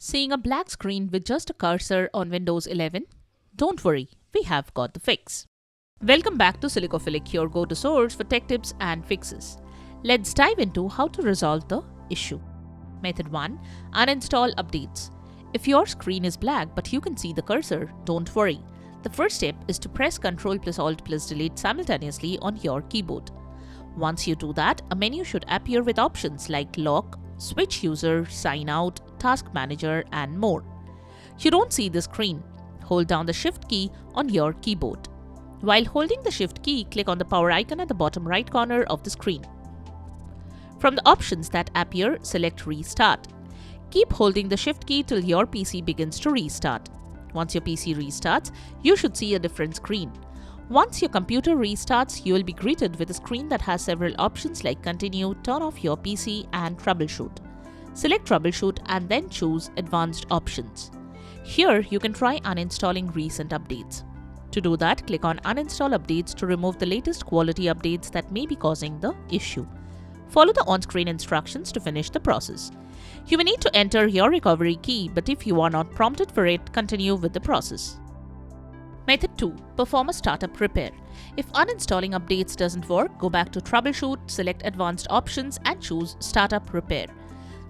Seeing a black screen with just a cursor on Windows 11? Don't worry, we have got the fix. Welcome back to Silicophilic, your go-to source for tech tips and fixes. Let's dive into how to resolve the issue. Method 1. Uninstall updates. If your screen is black but you can see the cursor, don't worry. The first step is to press Ctrl plus Alt plus Delete simultaneously on your keyboard. Once you do that, a menu should appear with options like Lock, Switch User, Sign Out, Task Manager, and more. You don't see the screen. Hold down the Shift key on your keyboard. While holding the Shift key, click on the power icon at the bottom right corner of the screen. From the options that appear, select Restart. Keep holding the Shift key till your PC begins to restart. Once your PC restarts, you should see a different screen. Once your computer restarts, you will be greeted with a screen that has several options like Continue, Turn off your PC, and Troubleshoot. Select Troubleshoot and then choose Advanced Options. Here, you can try uninstalling recent updates. To do that, click on Uninstall Updates to remove the latest quality updates that may be causing the issue. Follow the on-screen instructions to finish the process. You may need to enter your recovery key, but if you are not prompted for it, continue with the process. Method 2. Perform a startup repair. If uninstalling updates doesn't work, go back to Troubleshoot, select Advanced Options and choose Startup Repair.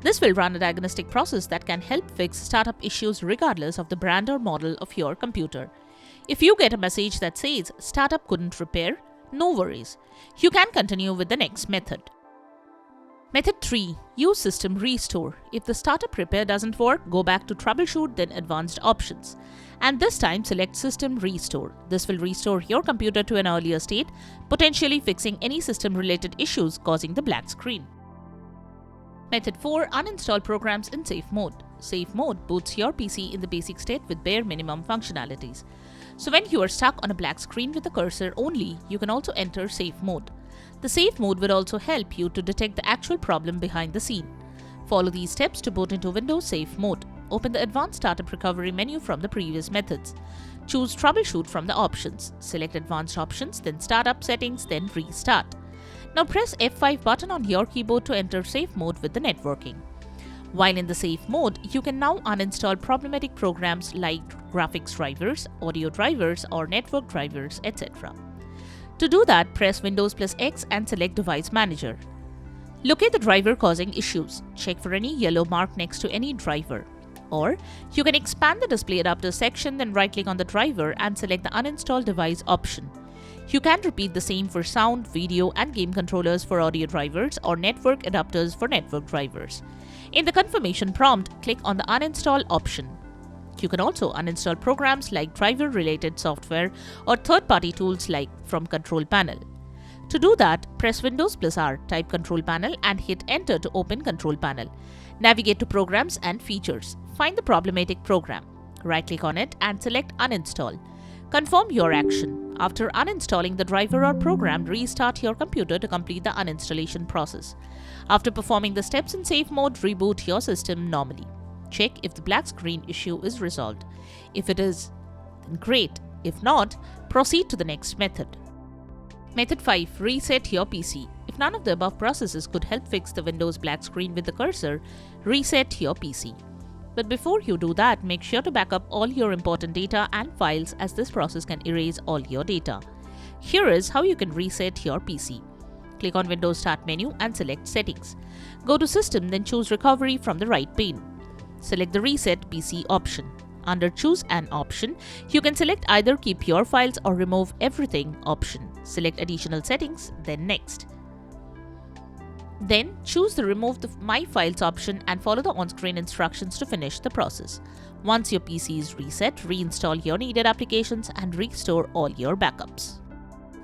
This will run a diagnostic process that can help fix startup issues regardless of the brand or model of your computer. If you get a message that says Startup couldn't repair, no worries. You can continue with the next method. Method 3. Use System Restore. If the startup repair doesn't work, go back to Troubleshoot, then Advanced Options. And this time select System Restore. This will restore your computer to an earlier state, potentially fixing any system-related issues causing the black screen. Method 4. Uninstall programs in Safe Mode. Safe Mode boots your PC in the basic state with bare minimum functionalities. So when you are stuck on a black screen with a cursor only, you can also enter Safe Mode. The Safe Mode will also help you to detect the actual problem behind the scene. Follow these steps to boot into Windows Safe Mode. Open the Advanced Startup Recovery menu from the previous methods. Choose Troubleshoot from the options. Select Advanced Options, then Startup Settings, then Restart. Now press F5 button on your keyboard to enter Safe Mode with the networking. While in the Safe Mode, you can now uninstall problematic programs like graphics drivers, audio drivers, or network drivers, etc. To do that, press Windows plus X and select Device Manager. Locate the driver causing issues. Check for any yellow mark next to any driver. Or, you can expand the Display Adapter section, then right-click on the driver and select the Uninstall Device option. You can repeat the same for sound, video, and game controllers for audio drivers or network adapters for network drivers. In the confirmation prompt, click on the Uninstall option. You can also uninstall programs like driver-related software or third-party tools like from Control Panel. To do that, press Windows plus R, type Control Panel and hit Enter to open Control Panel. Navigate to Programs and Features. Find the problematic program. Right-click on it and select Uninstall. Confirm your action. After uninstalling the driver or program, restart your computer to complete the uninstallation process. After performing the steps in Safe Mode, reboot your system normally. Check if the black screen issue is resolved. If it is, then great. If not, proceed to the next method. Method 5. Reset your PC. If none of the above processes could help fix the Windows black screen with the cursor, reset your PC. But before you do that, make sure to back up all your important data and files, as this process can erase all your data. Here is how you can reset your PC. Click on Windows Start menu and select Settings. Go to System, then choose Recovery from the right pane. Select the Reset PC option. Under Choose an option, you can select either Keep your files or Remove everything option. Select Additional Settings, then Next. Then choose the Remove My Files option and follow the on-screen instructions to finish the process. Once your PC is reset, reinstall your needed applications and restore all your backups.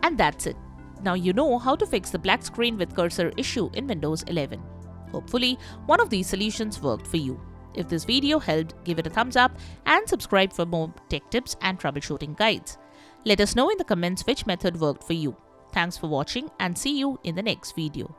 And that's it. Now you know how to fix the black screen with cursor issue in Windows 11. Hopefully, one of these solutions worked for you. If this video helped, give it a thumbs up and subscribe for more tech tips and troubleshooting guides. Let us know in the comments which method worked for you. Thanks for watching and see you in the next video.